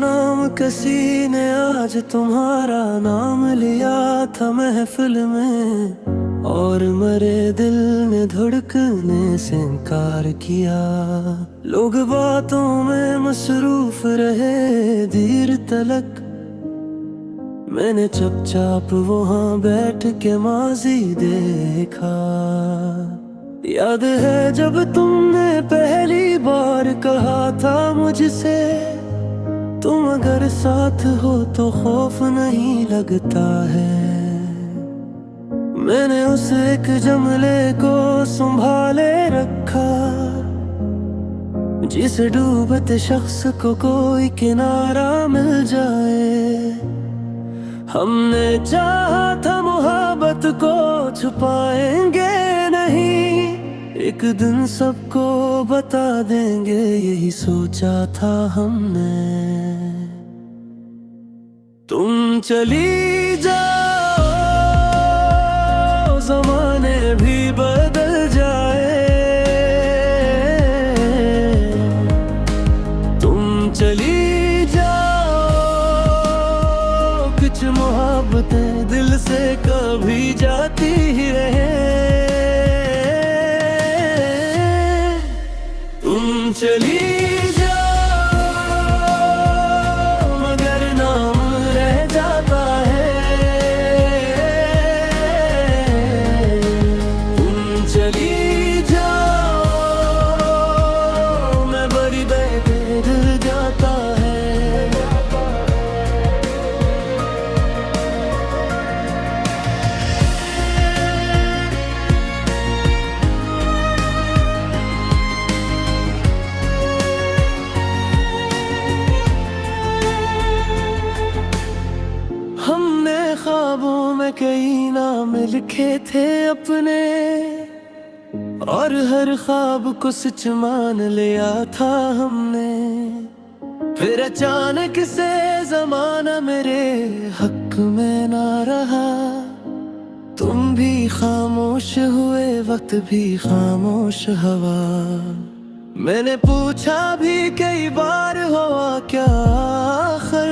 नाम किसी ने आज तुम्हारा नाम लिया था महफिल में, और मरे दिल ने धड़कने से इनकार किया। लोग बातों में मसरूफ रहे देर तलक, मैंने चुपचाप वहां बैठ के माजी देखा। याद है जब तुमने पहली बार कहा था मुझसे, तुम अगर साथ हो तो खौफ नहीं लगता है। मैंने उस एक जमले को संभाले रखा, जिस डूबते शख्स को कोई किनारा मिल जाए। हमने चाहा था मोहब्बत को छुपाएंगे नहीं, एक दिन सबको बता देंगे, यही सोचा था हमने। तुम चली जाओ ज़माने भी बदल जाए, तुम चली जाओ, कुछ मोहब्बतें दिल से कभी जाती ही रहे। तुम चली जाओ मगर नाम रह जाता है। तुम चली जाओ, मैं बड़ी दिल जाता है। हमने ख्वाबों में कई नाम लिखे थे अपने, और हर ख्वाब को सच मान लिया था हमने। फिर अचानक से ज़माना मेरे हक में ना रहा, तुम भी खामोश हुए, वक्त भी खामोश हवा। मैंने पूछा भी कई बार हुआ क्या आखिर,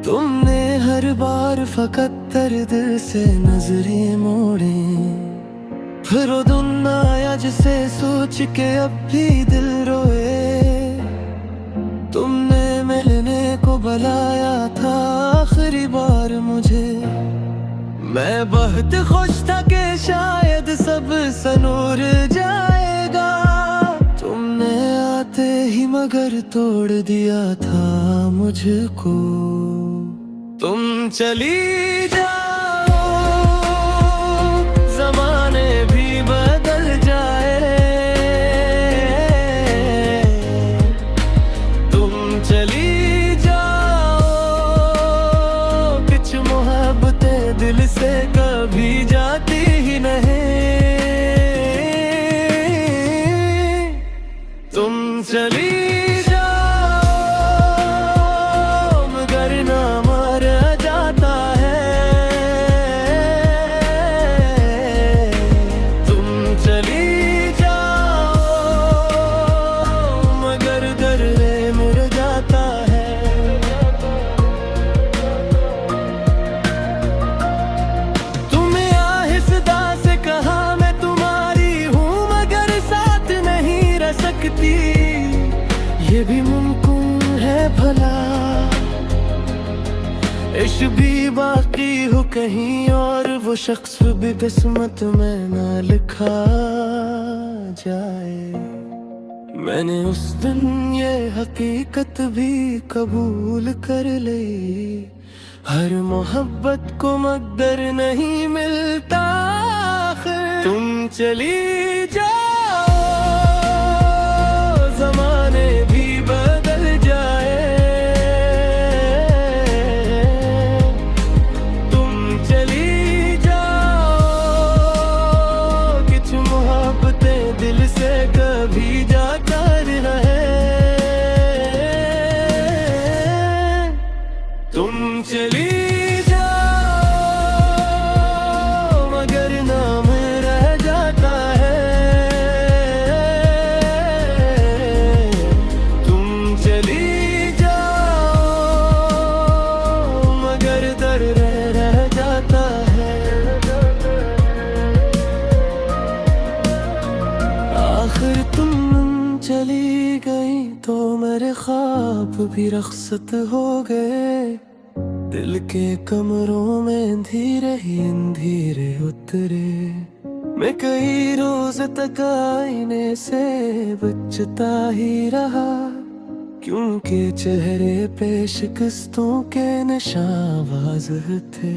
तुमने हर बार फकत दर्द से नजरें मोड़ी। फिर वो दिन आया जिसे सोच के अब भी दिल रोए, तुमने मिलने को बुलाया था आखिरी बार मुझे। मैं बहुत खुश था कि शायद सब सनूर जाएगा, तुमने आते ही मगर तोड़ दिया था मुझको। तुम चली जाओ ज़माने भी बदल जाए, तुम चली जाओ, कुछ मोहब्बतें दिल से कभी जाती ही नहीं। तुम चली ये भी मुमकिन है भला, इश्क भी बाकी हो कहीं और, वो शख्स भी किस्मत में ना लिखा जाए। मैंने उस दिन ये हकीकत भी कबूल कर ली, हर मोहब्बत को मकदर नहीं मिलता आखिर। तुम चली जाओ ज़माने भी बदल जाए, तुम चली जाओ, कुछ मोहब्बतें दिल से कभी जाकर रहे। तुम चली जाओ मगर नाम रह जाता है। ख्वाब भी रखसत हो गए। दिल के कमरों में धीरे ही धीरे उतरे। मैं कई रोज तक आईने से बचता ही रहा, क्योंकि चेहरे पे शिकस्तों के निशान वाज़ेह थे।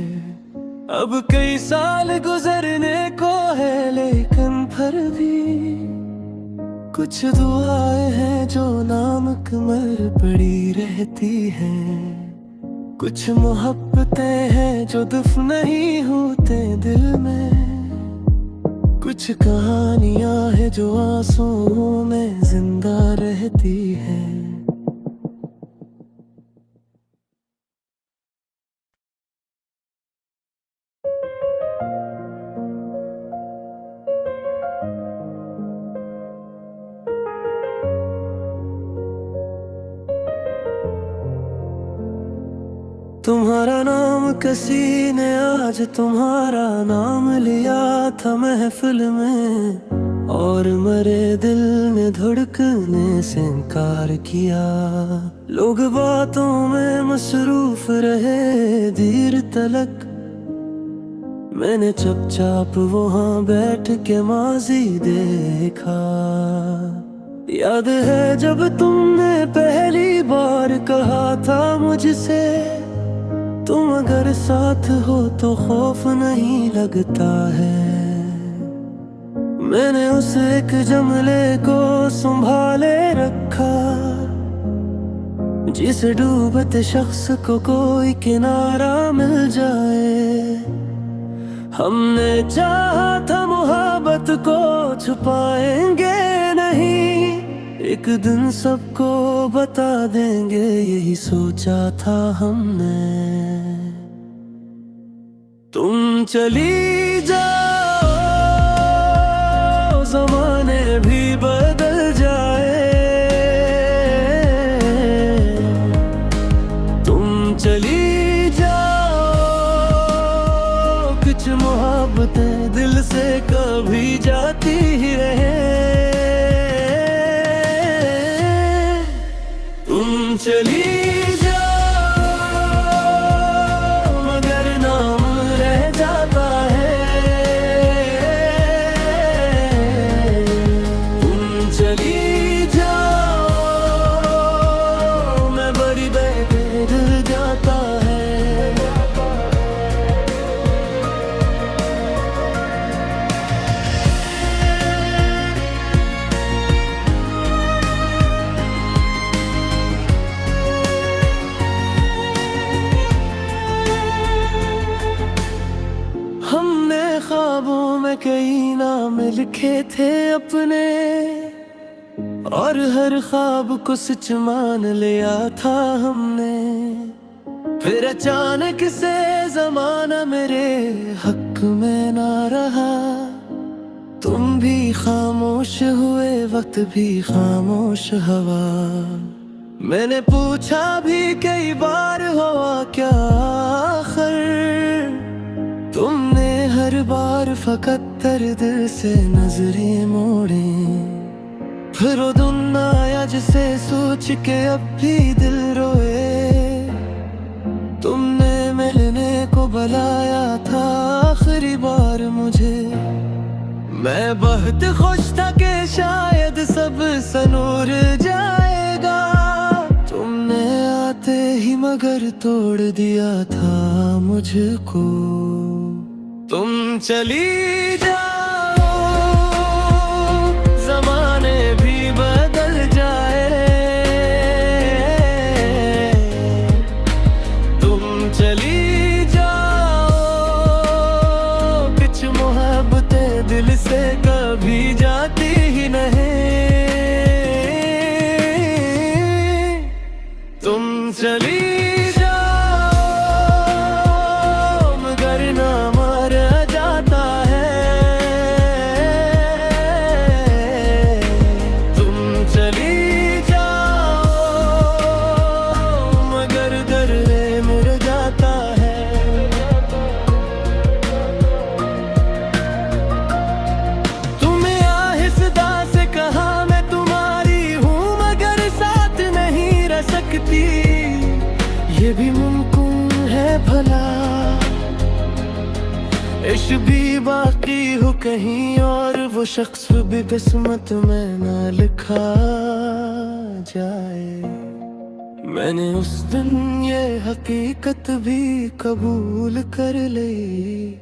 अब कई साल गुजरने को है, लेकिन फिर भी कुछ दुआएं हैं जो नामुकम्मल पड़ी रहती हैं। कुछ मोहब्बतें हैं जो दफ़न नहीं होते दिल में। कुछ कहानियां हैं जो आंसुओं में जिंदा रहती हैं। तुम्हारा नाम किसी ने आज तुम्हारा नाम लिया था महफिल में, और मरे दिल ने धड़कने से इनकार किया। लोग बातों में मसरूफ रहे देर तलक, मैंने चुपचाप वहाँ बैठ के माजी देखा। याद है जब तुमने पहली बार कहा था मुझसे, तुम अगर साथ हो तो खौफ नहीं लगता है। मैंने उस एक जमले को संभाले रखा, जिस डूबते शख्स को कोई किनारा मिल जाए। हमने चाहा था मोहब्बत को छुपाएंगे नहीं, एक दिन सबको बता देंगे, यही सोचा था हमने। तुम चली जाओ, ज़माने भी बदल जाए। तुम चली जाओ, कुछ मोहब्बतें दिल से कभी जाती ही रहे। तुम चली ख्वाबों में कई नाम लिखे थे अपने, और हर ख्वाब को सच मान लिया था हमने। फिर अचानक से ज़माना मेरे हक में ना रहा, तुम भी खामोश हुए, वक्त भी खामोश हवा। मैंने पूछा भी कई बार हुआ क्या आखिर, तुमने हर बार फकत दर्द से नजरें मोड़े। फिर वो दिन आया जिसे सोच के अब भी दिल रोए। तुमने मिलने को बुलाया था आखिरी बार मुझे, मैं बहुत खुश था कि शायद सब सनूर जाएगा। तुमने आते ही मगर तोड़ दिया था मुझको। तुम चली जाओ, ज़माने भी बदल जाए। तुम चली जाओ, कुछ मोहब्बतें दिल से कभी जाती ही नहीं। तुम चली ये भी मुमकिन है भला, इश्क भी बाकी हो कहीं और, वो शख्स भी किस्मत में ना लिखा जाए। मैंने उस दिन ये हकीकत भी कबूल कर ली,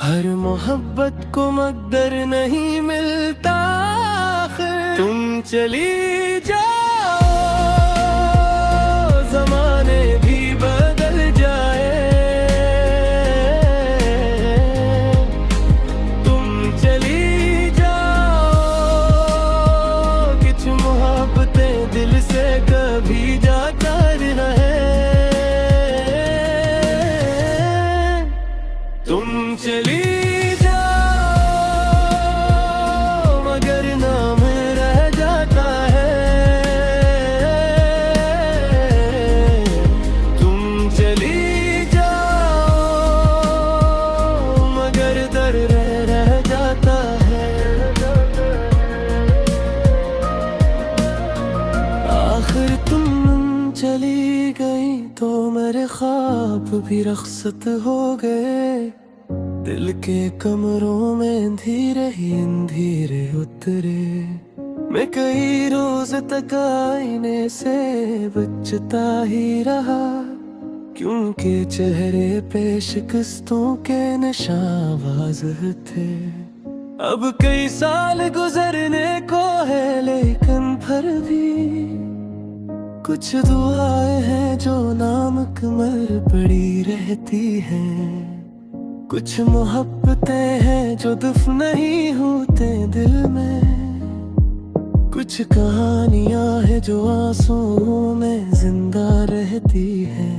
हर मोहब्बत को मकदर नहीं मिलता आखिर। तुम चली जाओ ज़माने भी बदल जाए, तुम चली जाओ, कुछ मोहब्बतें दिल से कभी जाता रहे। तुम चली चली गई तो मेरे ख्वाब भी रख्सत हो गए, दिल के कमरों में धीरे ही धीरे उतरे। मैं कई रोज तक आईने से बचता ही रहा, क्योंकि चेहरे पे शिकस्तों के निशान वाज़ेह थे। अब कई साल गुजरने को है लेकिन फिर भी कुछ दुआएं हैं जो नामुकम्मल पड़ी रहती हैं, कुछ मोहब्बतें हैं जो दफन नहीं होते दिल में, कुछ कहानियां हैं जो आंसुओं में जिंदा रहती हैं।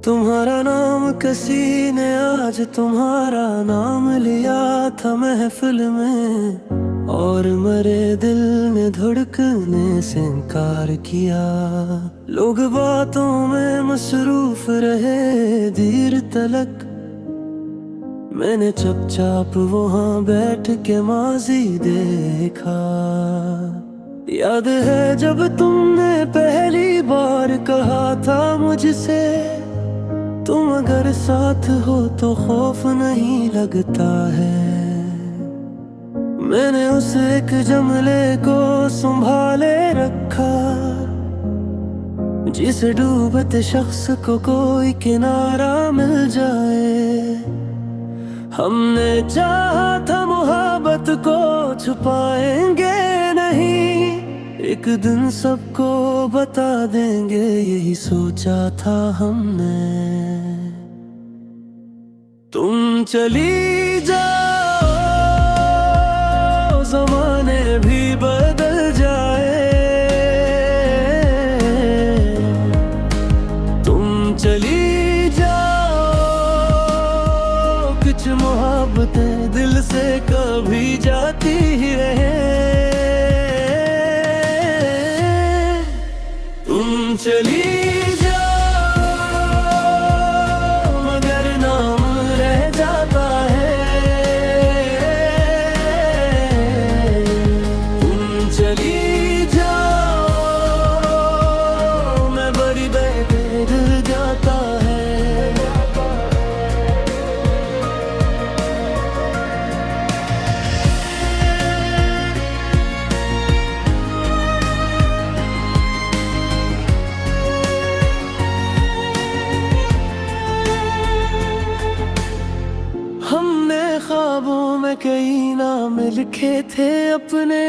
तुम्हारा नाम किसी ने आज तुम्हारा नाम लिया था महफिल में, और मरे दिल ने धड़कने से इनकार किया। लोग बातों में मसरूफ रहे देर तलक, मैंने चुपचाप वहाँ बैठ के माजी देखा। याद है जब तुमने पहली बार कहा था मुझसे, तुम अगर साथ हो तो खौफ नहीं लगता है। मैंने उस एक जमले को संभाले रखा, जिस डूबते शख्स को कोई किनारा मिल जाए। हमने चाहा था मोहब्बत को छुपाएंगे नहीं, एक दिन सबको बता देंगे, यही सोचा था हमने। तुम चली जाओ ज़माने भी बदल जाए, तुम चली जाओ, कुछ मोहब्बतें दिल से कभी जाती ही रहे। तुम चली ख्वाबों में कई नाम लिखे थे अपने,